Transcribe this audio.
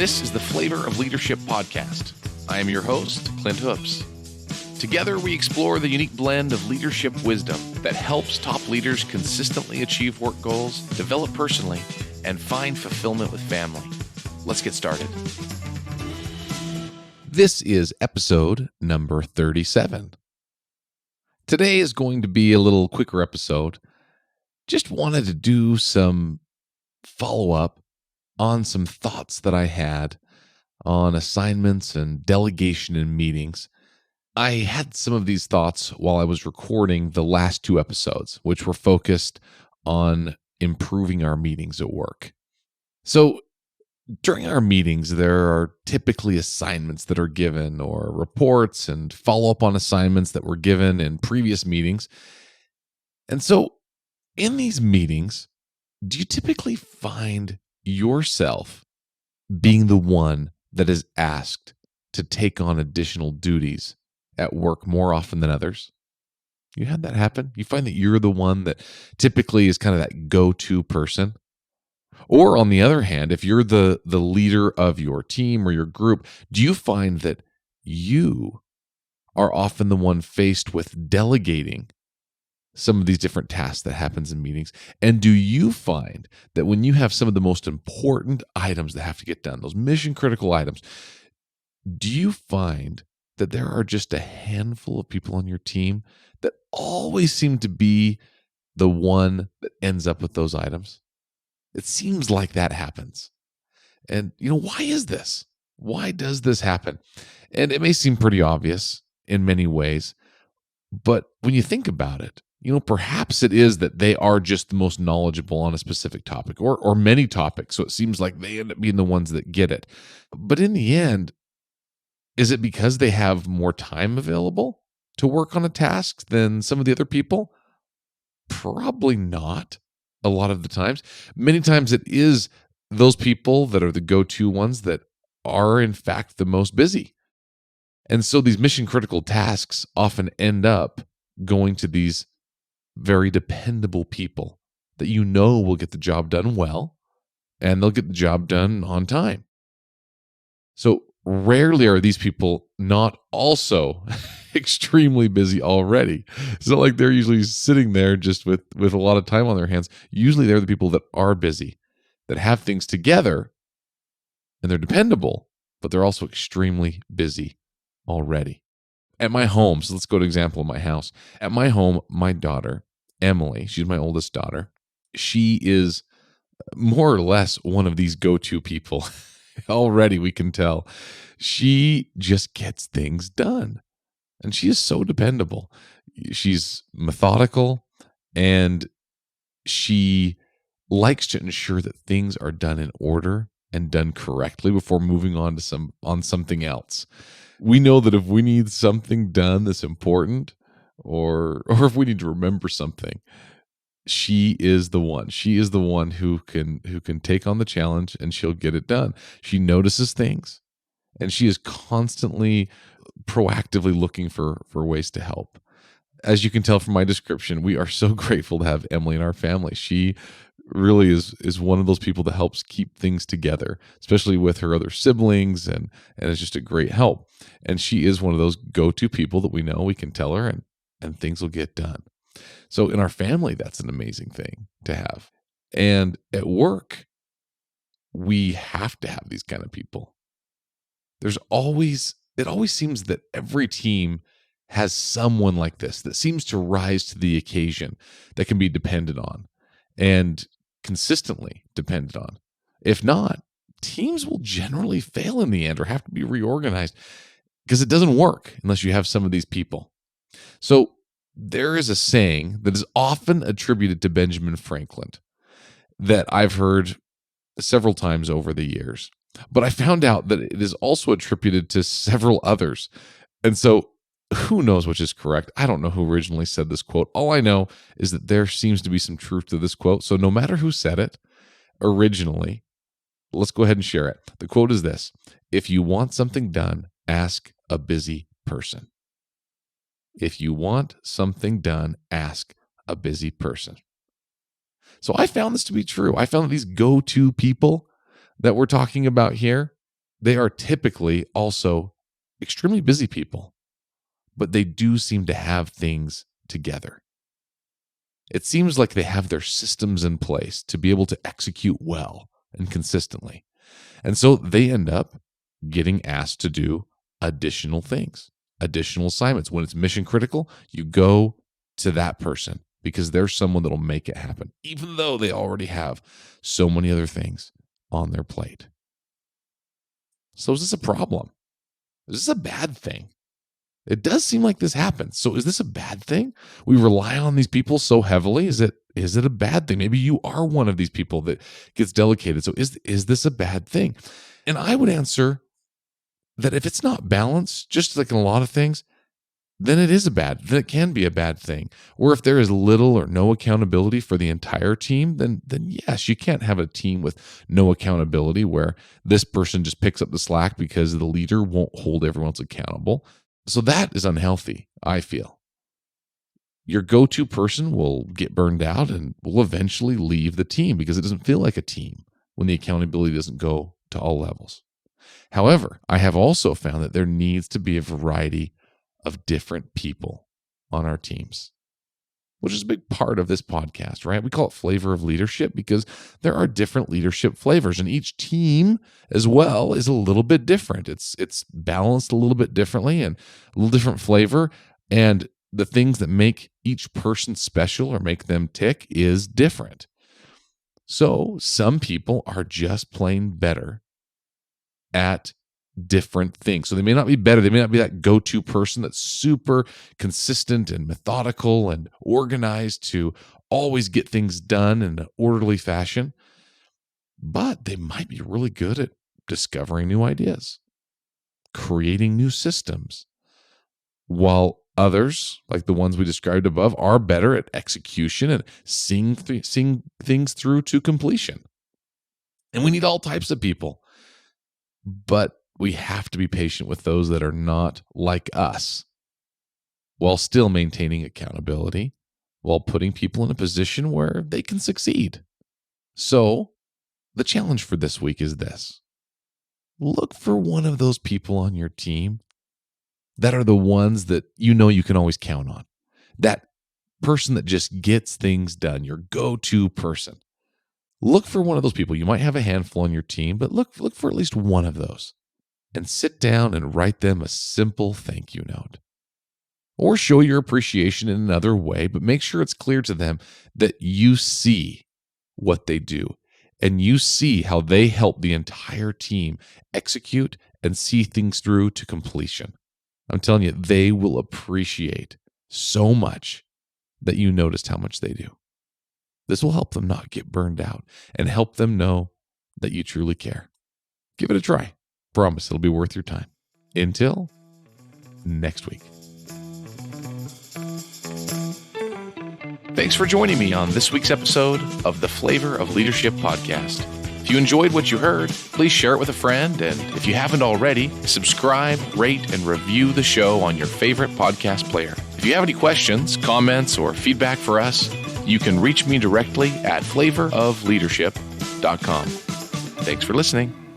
This is the Flavor of Leadership podcast. I am your host, Clint Hoops. Together, we explore the unique blend of leadership wisdom that helps top leaders consistently achieve work goals, develop personally, and find fulfillment with family. Let's get started. This is episode number 37. Today is going to be a little quicker episode. Just wanted to do some follow-up on some thoughts that I had on assignments and delegation in meetings. I had some of these thoughts while I was recording the last two episodes, which were focused on improving our meetings at work. So during our meetings, there are typically assignments that are given or reports and follow-up on assignments that were given in previous meetings. And so in these meetings, do you typically find yourself being the one that is asked to take on additional duties at work more often than others? You had that happen? You find that you're the one that typically is kind of that go-to person? Or on the other hand, if you're the leader of your team or your group, do you find that you are often the one faced with delegating some of these different tasks that happens in meetings? And do you find that when you have some of the most important items that have to get done, those mission critical items, do you find that there are just a handful of people on your team that always seem to be the one that ends up with those items? It seems like that happens. And, why is this? Why does this happen? And it may seem pretty obvious in many ways, but when you think about it, perhaps it is that they are just the most knowledgeable on a specific topic or many topics. So it seems like they end up being the ones that get it. But in the end, is it because they have more time available to work on a task than some of the other people? Probably not a lot of the times. Many times it is those people that are the go-to ones that are in fact the most busy. And so these mission critical tasks often end up going to these very dependable people that will get the job done well, and they'll get the job done on time. So rarely are these people not also extremely busy already. It's not like they're usually sitting there just with a lot of time on their hands. Usually they're the people that are busy, that have things together, and they're dependable, but they're also extremely busy already. At my home, so let's go to an example of my house. At my home, my daughter, Emily, she's my oldest daughter. She is more or less one of these go-to people. Already we can tell. She just gets things done. And she is so dependable. She's methodical, and she likes to ensure that things are done in order and done correctly before moving on to something else. We know that if we need something done that's important, or if we need to remember something, she is the one. She is the one who can take on the challenge, and she'll get it done. She notices things, and she is constantly proactively looking for ways to help. As you can tell from my description, we are so grateful to have Emily in our family. She really is one of those people that helps keep things together, especially with her other siblings, and is just a great help. And she is one of those go-to people that we know we can tell her, and things will get done. So in our family, that's an amazing thing to have. And at work, we have to have these kind of people. It always seems that every team has someone like this that seems to rise to the occasion, that can be depended on and consistently depended on. If not, teams will generally fail in the end or have to be reorganized, because it doesn't work unless you have some of these people. So there is a saying that is often attributed to Benjamin Franklin that I've heard several times over the years, but I found out that it is also attributed to several others. And so who knows which is correct? I don't know who originally said this quote. All I know is that there seems to be some truth to this quote. So no matter who said it originally, let's go ahead and share it. The quote is this: if you want something done, ask a busy person. If you want something done, ask a busy person. So I found this to be true. I found that these go-to people that we're talking about here, they are typically also extremely busy people, but they do seem to have things together. It seems like they have their systems in place to be able to execute well and consistently. And so they end up getting asked to do additional things, additional assignments. When it's mission critical, you go to that person because there's someone that'll make it happen, even though they already have so many other things on their plate. So is this a problem? Is this a bad thing? It does seem like this happens. So is this a bad thing? We rely on these people so heavily. Is it a bad thing? Maybe you are one of these people that gets delegated. So is this a bad thing? And I would answer that if it's not balanced, just like in a lot of things, then it can be a bad thing. Or if there is little or no accountability for the entire team, then yes, you can't have a team with no accountability where this person just picks up the slack because the leader won't hold everyone else accountable. So that is unhealthy, I feel. Your go-to person will get burned out and will eventually leave the team because it doesn't feel like a team when the accountability doesn't go to all levels. However, I have also found that there needs to be a variety of different people on our teams, which is a big part of this podcast, right? We call it flavor of leadership because there are different leadership flavors, and each team as well is a little bit different. It's balanced a little bit differently and a little different flavor, and the things that make each person special or make them tick is different. So some people are just plain better at different things. So they may not be better. They may not be that go-to person that's super consistent and methodical and organized to always get things done in an orderly fashion, but they might be really good at discovering new ideas, creating new systems, while others, like the ones we described above, are better at execution and seeing things through to completion. And we need all types of people, but we have to be patient with those that are not like us while still maintaining accountability, while putting people in a position where they can succeed. So the challenge for this week is this. Look for one of those people on your team that are the ones that you know you can always count on. That person that just gets things done, your go-to person. Look for one of those people. You might have a handful on your team, but look for at least one of those. And sit down and write them a simple thank you note. Or show your appreciation in another way, but make sure it's clear to them that you see what they do and you see how they help the entire team execute and see things through to completion. I'm telling you, they will appreciate so much that you noticed how much they do. This will help them not get burned out and help them know that you truly care. Give it a try. Promise it'll be worth your time. Until next week. Thanks for joining me on this week's episode of the Flavor of Leadership podcast. If you enjoyed what you heard, please share it with a friend. And if you haven't already, subscribe, rate, and review the show on your favorite podcast player. If you have any questions, comments, or feedback for us, you can reach me directly at flavorofleadership.com. Thanks for listening.